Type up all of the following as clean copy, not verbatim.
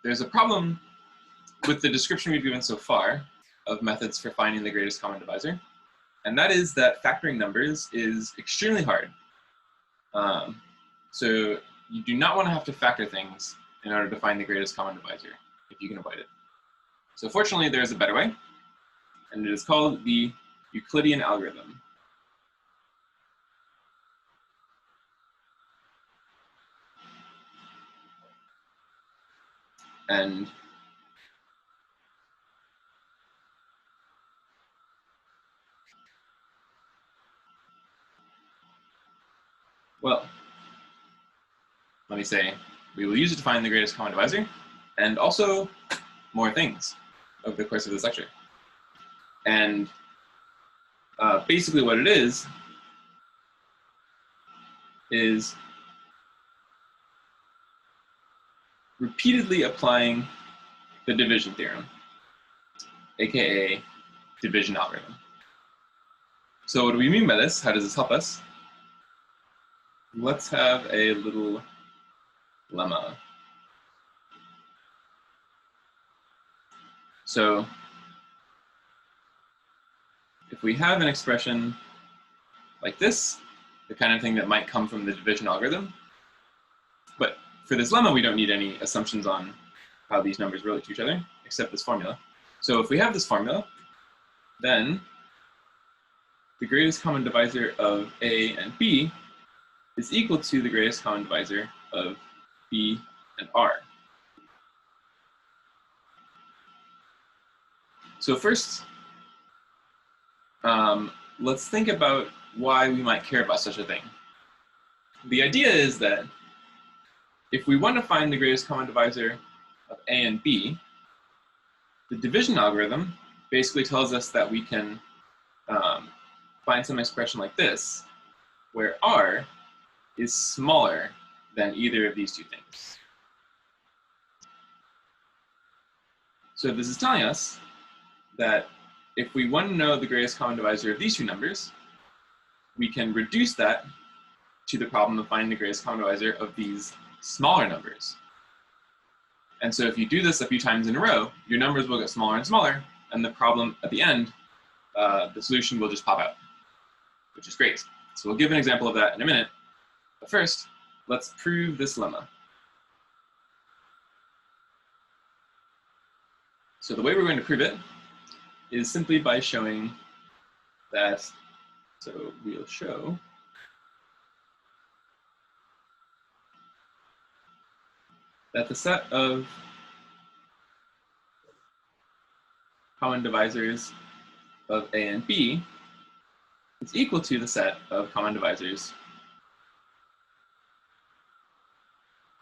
there's a problem with the description we've given so far of methods for finding the greatest common divisor, and that is that factoring numbers is extremely hard. So you do not want to have to factor things in order to find the greatest common divisor, if you can avoid it. So fortunately, there's a better way, and it is called the Euclidean algorithm. And well, let me say, we will use it to find the greatest common divisor, and also more things over the course of this lecture. And basically what it is repeatedly applying the division theorem, aka division algorithm. So what do we mean by this? How does this help us? Let's have a little lemma. So if we have an expression like this, the kind of thing that might come from the division algorithm, but for this lemma, we don't need any assumptions on how these numbers relate to each other, except this formula. So if we have this formula, then the greatest common divisor of A and B is equal to the greatest common divisor of B and R. So first, let's think about why we might care about such a thing. The idea is that if we want to find the greatest common divisor of A and B, the division algorithm basically tells us that we can find some expression like this, where R is smaller than either of these two things. So this is telling us that if we want to know the greatest common divisor of these two numbers, we can reduce that to the problem of finding the greatest common divisor of these smaller numbers. And so if you do this a few times in a row, your numbers will get smaller and smaller, and the problem at the end, the solution will just pop out, which is great. So we'll give an example of that in a minute. But first, let's prove this lemma. So the way we're going to prove it is simply by showing that, so we'll show that the set of common divisors of A and B is equal to the set of common divisors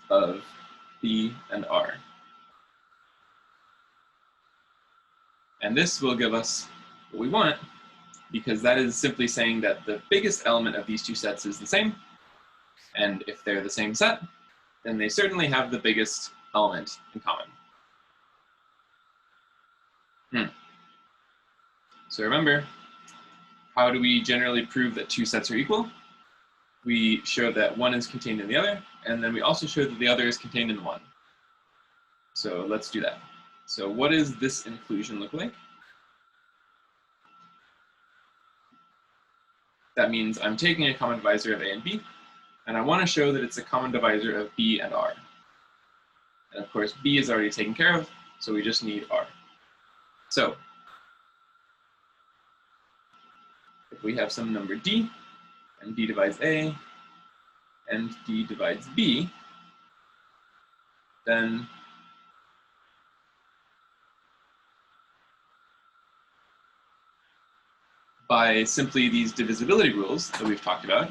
of B and R. And this will give us what we want, because that is simply saying that the biggest element of these two sets is the same. And if they're the same set, then they certainly have the biggest element in common. So remember, how do we generally prove that two sets are equal? We show that one is contained in the other, and then we also show that the other is contained in the one. So let's do that. So what does this inclusion look like? That means I'm taking a common divisor of A and B, and I want to show that it's a common divisor of B and R. And of course, B is already taken care of, so we just need R. So if we have some number D, and D divides A, and D divides B, then by simply these divisibility rules that we've talked about,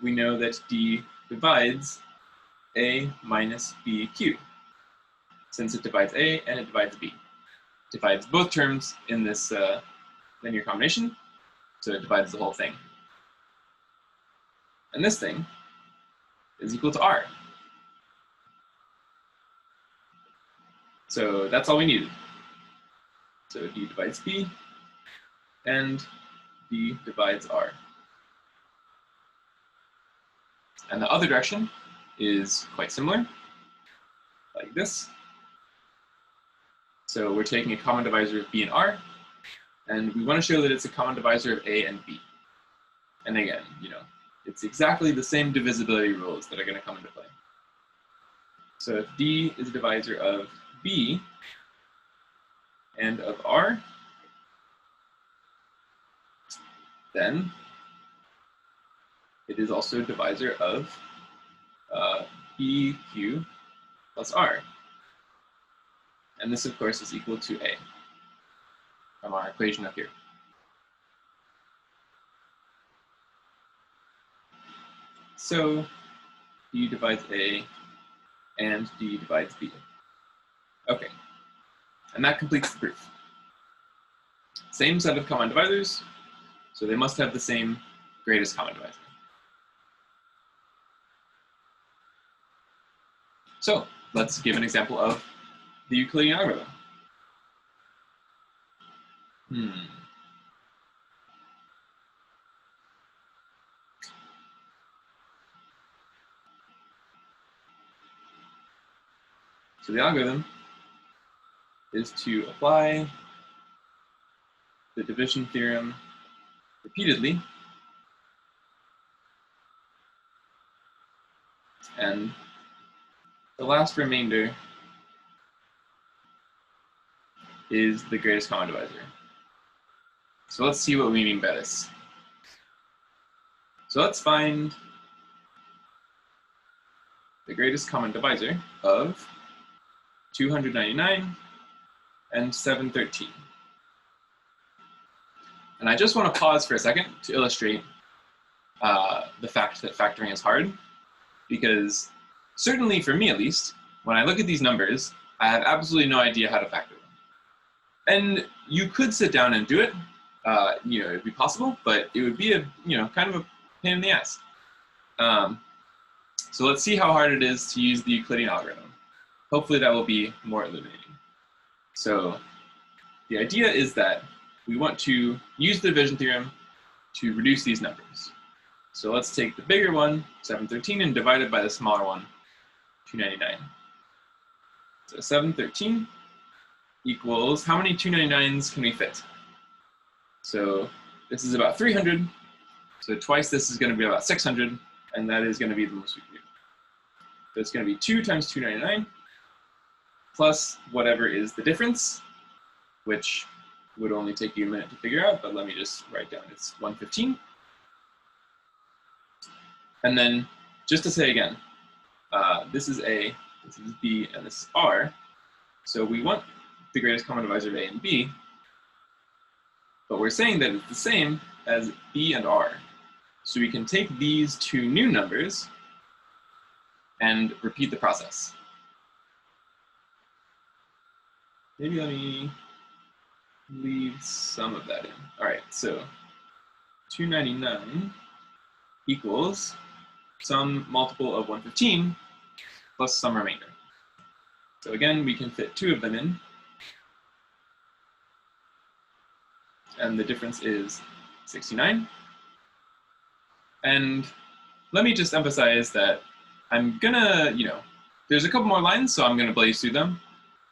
we know that D divides A minus B cubed, since it divides A and it divides B. It divides both terms in this linear combination, so it divides the whole thing. And this thing is equal to R. So that's all we needed. So D divides B, and D divides R. And the other direction is quite similar. like this. So we're taking a common divisor of b and r, and we want to show that it's a common divisor of a and b. And again, it's exactly the same divisibility rules that are going to come into play. So if d is a divisor of b and of r, then it is also a divisor of bq plus r. And this, of course, is equal to a from our equation up here. So d divides a and d divides b. Okay, and that completes the proof. Same set of common divisors, so they must have the same greatest common divisor. So let's give an example of the Euclidean algorithm. So the algorithm is to apply the division theorem repeatedly, and the last remainder is the greatest common divisor. So let's see what we mean by this. So let's find the greatest common divisor of 299 and 713. And I just want to pause for a second to illustrate the fact that factoring is hard, because certainly for me at least, when I look at these numbers, I have absolutely no idea how to factor them. And you could sit down and do it, it'd be possible, but it would be a, kind of a pain in the ass. So let's see how hard it is to use the Euclidean algorithm. Hopefully that will be more illuminating. So the idea is that we want to use the division theorem to reduce these numbers. So let's take the bigger one, 713, and divide it by the smaller one, 299. So 713 equals, how many 299s can we fit? So this is about 300. So twice this is going to be about 600, and that is going to be the most we can do. So it's going to be 2 times 299 plus whatever is the difference, which would only take you a minute to figure out, but let me just write down, it's 115. And then, just to say again, this is A, this is B, and this is R. So we want the greatest common divisor of A and B, but we're saying that it's the same as B and R. So we can take these two new numbers and repeat the process. Maybe let me leave some of that in. All right, so 299 equals some multiple of 115 plus some remainder. So again, we can fit 2 of them in. And the difference is 69. And let me just emphasize that I'm gonna, there's a couple more lines, so I'm gonna blaze through them.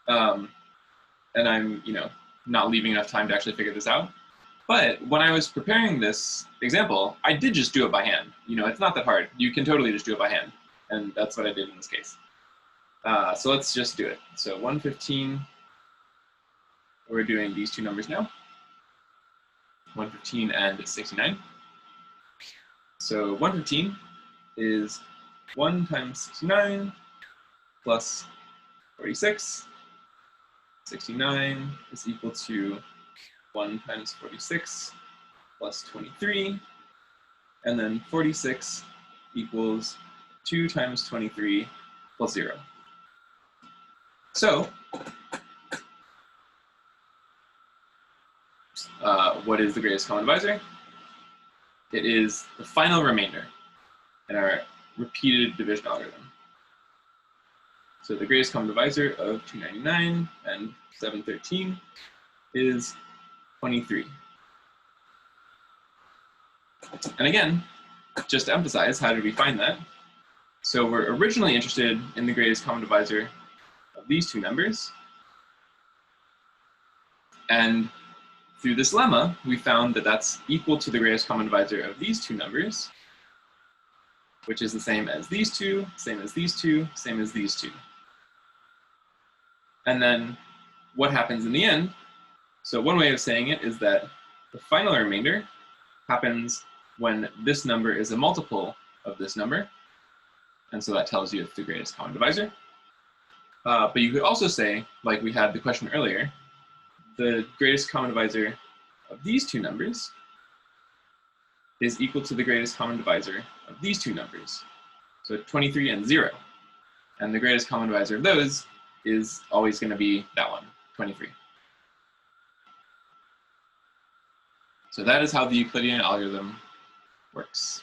And I'm, not leaving enough time to actually figure this out. But when I was preparing this example, I did just do it by hand. It's not that hard. You can totally just do it by hand. And that's what I did in this case. So let's just do it. So 115, we're doing these two numbers now. 115 and 69. So 115 is 1 times 69 plus 46. 69 is equal to 1 times 46 plus 23. And then 46 equals 2 times 23 plus 0. So, what is the greatest common divisor? It is the final remainder in our repeated division algorithm. So the greatest common divisor of 299 and 713 is 23. And again, just to emphasize, how did we find that? So we're originally interested in the greatest common divisor of these two numbers. And through this lemma, we found that that's equal to the greatest common divisor of these two numbers, which is the same as these two, same as these two, same as these two. And then what happens in the end? So one way of saying it is that the final remainder happens when this number is a multiple of this number. And so that tells you it's the greatest common divisor. But you could also say, like we had the question earlier, the greatest common divisor of these two numbers is equal to the greatest common divisor of these two numbers. So 23 and 0. And the greatest common divisor of those is always going to be that one, 23. So that is how the Euclidean algorithm works.